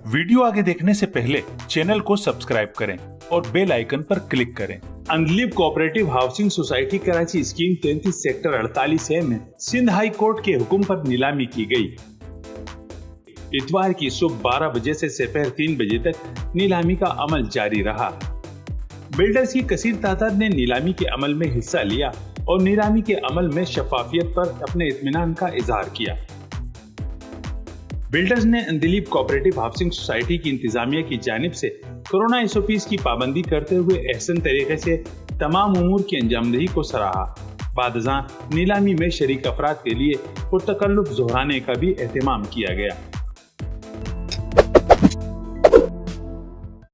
Video आगे देखने से पहले चैनल को सब्सक्राइब करें और बेल आइकन पर क्लिक करें। Andleeb cooperative housing society Karachi scheme 33 sector 48A में सिंध हाई कोर्ट के हुक्म पर नीलामी की गई। इतवार की सुबह 12 बजे से दोपहर 3 बजे तक नीलामी का अमल जारी रहा। बिल्डर्स की कसीर तादाद ने नीलामी के अमल में हिस्सा लिया और नीलामी के अमल में शफाफियत पर अपने इत्मीनान का इजहार किया। बिल्डर्स ने अंधलीब कोऑपरेटिव हाउसिंग सोसाइटी की इंतजामिया की जानिब से कोरोना SOPs की पाबंदी करते हुए एहसन तरीके से तमाम उमूर की अंजामदही को सराहा। बादज़ां नीलामी में शरीक अफराद के लिए पुरतकल्लुफ़ ज़ोहराने का भी एहतमाम किया गया।